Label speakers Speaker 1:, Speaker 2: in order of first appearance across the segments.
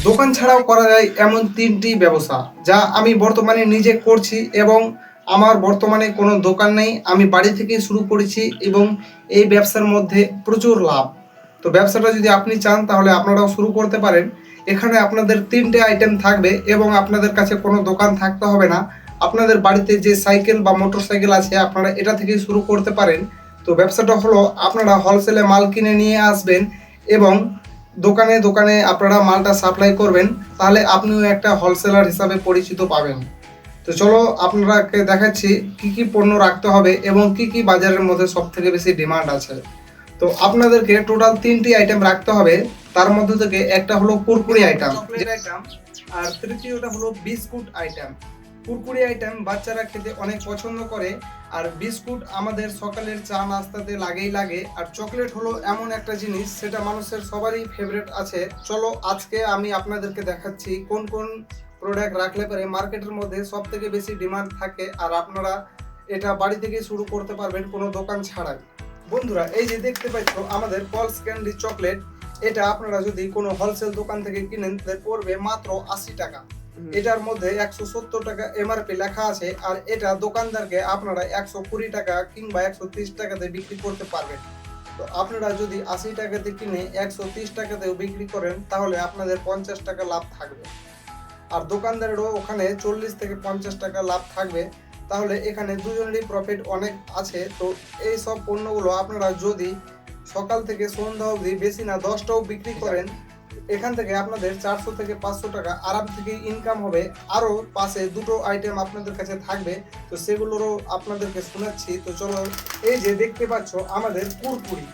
Speaker 1: দোকান ছাড়াও করা যায় এমন ৩টি ব্যবসা যা আমি বর্তমানে নিজে করছি এবং আমার বর্তমানে কোনো দোকান নেই, আমি বাড়ি থেকেই শুরু করেছি এবং এই ব্যবসার মধ্যে প্রচুর লাভ। তো ব্যবসাটা যদি আপনি চান তাহলে আপনারাও শুরু করতে পারেন। এখানে আপনাদের ৩টে আইটেম থাকবে এবং আপনাদের কাছে কোনো দোকান থাকতে হবে না। আপনাদের বাড়িতে যে সাইকেল বা মোটর সাইকেল আছে আপনারা এটা থেকেই শুরু করতে পারেন। তো ব্যবসাটা হলো আপনারা হোলসেলে মাল কিনে নিয়ে আসবেন এবং দোকানে দোকানে আপনারা মালটা সাপ্লাই করবেন, তাহলে আপনিও একটা হোলসেলার হিসাবে পরিচিত পাবেন। তো চলো আপনারাকে দেখাচ্ছি কি কি পণ্য রাখতে হবে এবং কি কি বাজারের মধ্যে সব থেকে বেশি ডিমান্ড আছে। তো আপনাদেরকে টোটাল 3টি আইটেম রাখতে হবে। তার মধ্যে থেকে একটা হলো কুরকুরি আইটেম, চকলেট আইটেম, আর তৃতীয়টা হলো বিস্কুট আইটেম। কুরকুরি আইটেম বাচ্চারা খেতে অনেক পছন্দ করে, আর বিস্কুট আমাদের সকালের চা নাস্তাতে লাগেই লাগে, আর চকলেট হলো এমন একটা জিনিস সেটা মানুষের সবারই ফেভারিট আছে। চলো আজকে আমি আপনাদেরকে দেখাচ্ছি কোন কোন প্রোডাক্ট রাখলে পরে মার্কেটের মধ্যে সব থেকে বেশি ডিমান্ড থাকে আর আপনারা এটা বাড়ি থেকে শুরু করতে পারবেন কোনো দোকান ছাড়াই। বন্ধুরা, এই যে দেখতে পাচ্ছ আমাদের পলস ক্যান্ডি চকলেট, এটা আপনারা যদি কোনো হোলসেল দোকান থেকে কিনেন তাহলে পড়বে মাত্র 80 টাকা। এটার মধ্যে 170 টাকা এমআরপি লেখা আছে, আর এটা দোকানদারকে আপনারা 120 টাকা কিংবা 130 টাকাতে বিক্রি করতে পারবেন। তো আপনারা যদি 80 টাকাতে কিনে 130 টাকাতেও বিক্রি করেন তাহলে আপনাদের 50 টাকা লাভ থাকবে, আর দোকানদারেরও ওখানে 40 থেকে 50 টাকা লাভ থাকবে। তাহলে এখানে দুজনেরই প্রফিট অনেক আছে। তো এই সব পণ্যগুলো আপনারা যদি সকাল থেকে সন্ধ্যা অবধি বেশি না 10টাও বিক্রি করেন, এখান থেকে আপনাদের 400 থেকে 500 টাকা আরাম থেকে ইনকাম হবে। আরও পাশে দুটো আইটেম আপনাদের কাছে থাকবে, তো সেগুলোরও আপনাদেরকে শোনাচ্ছি। তো চলো, এই যে দেখতে পাচ্ছ আমাদের কুরকুরি,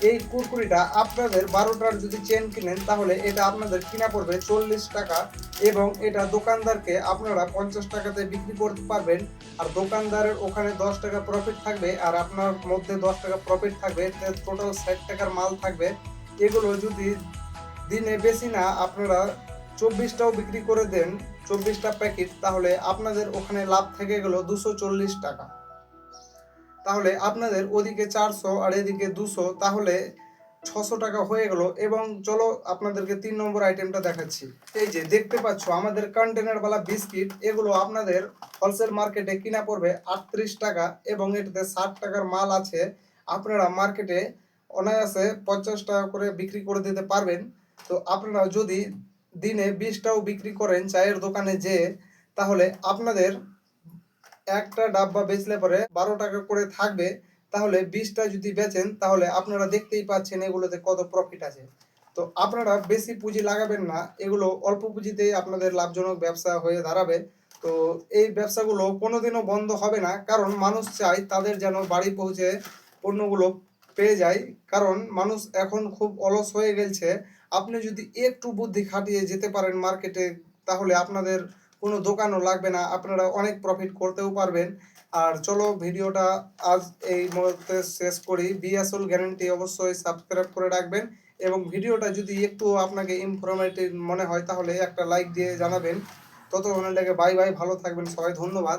Speaker 1: এই কুরকুরিটা আপনাদের 12টার যদি চেন কিনেন তাহলে এটা আপনাদের কিনা পড়বে 40 টাকা এবং এটা দোকানদারকে আপনারা 50 টাকাতে বিক্রি করতে পারবেন, আর দোকানদারের ওখানে 10 টাকা প্রফিট থাকবে আর আপনার মধ্যে 10 টাকা প্রফিট থাকবে, টোটাল 60 টাকার মাল থাকবে। এগুলো যদি দিনে বেশি না আপনারা 24টাও বিক্রি করে দেন, 24টা প্যাকেট, তাহলে আপনাদের ওখানে লাভ থেকে গেল 240 টাকা। তাহলে আপনাদের ওদিকে 400 আর এদিকে 200, তাহলে 600 টাকা হয়ে গেল। এবং চলো আপনাদেরকে 3 নম্বর আইটেমটা দেখাচ্ছি। এই যে দেখতে পাচ্ছ আমাদের কন্টেনারওয়ালা বিস্কিট, এগুলো আপনাদের হোলসেল মার্কেটে কিনা পড়বে 38 টাকা এবং এটাতে 60 টাকার মাল আছে। আপনারা মার্কেটে অনায়াসে 50 টাকা করে বিক্রি করে দিতে পারবেন। তো আপনারা যদি দিনে 20টাও বিক্রি করেন চায়ের দোকানে যেয়ে, তাহলে আপনাদের একটা ডাব্বা বেচলে পরে 12 টাকা করে থাকবে। তাহলে 20টা যদি বেচেন তাহলে আপনারা দেখতেই পাচ্ছেন এগুলোতে কত প্রফিট আছে। তো আপনারা বেশি পুঁজি লাগাবেন না, এগুলো অল্প পুঁজিতেই আপনাদের লাভজনক ব্যবসা হয়ে দাঁড়াবে। তো এই ব্যবসাগুলো কোনোদিনও বন্ধ হবে না, কারণ মানুষ চায় তাদের যেন বাড়ি পৌঁছে পণ্যগুলো পেয়ে যায়, কারণ মানুষ এখন খুব অলস হয়ে গেছে। আপনি যদি একটু বুদ্ধি খাটিয়ে যেতে পারেন মার্কেটে, তাহলে আপনাদের কোনো দোকানও লাগবে না, আপনারা অনেক প্রফিট করতেও পারবেন। আর চলো ভিডিওটা আজ এই মুহূর্তে শেষ করি। বিএসএল গ্যারেন্টি অবশ্যই সাবস্ক্রাইব করে রাখবেন এবং ভিডিওটা যদি একটু আপনাকে ইনফরমেটিভ মনে হয় তাহলে একটা লাইক দিয়ে জানাবেন। ততক্ষণের লেগে বাই বাই, ভালো থাকবেন সবাই, ধন্যবাদ।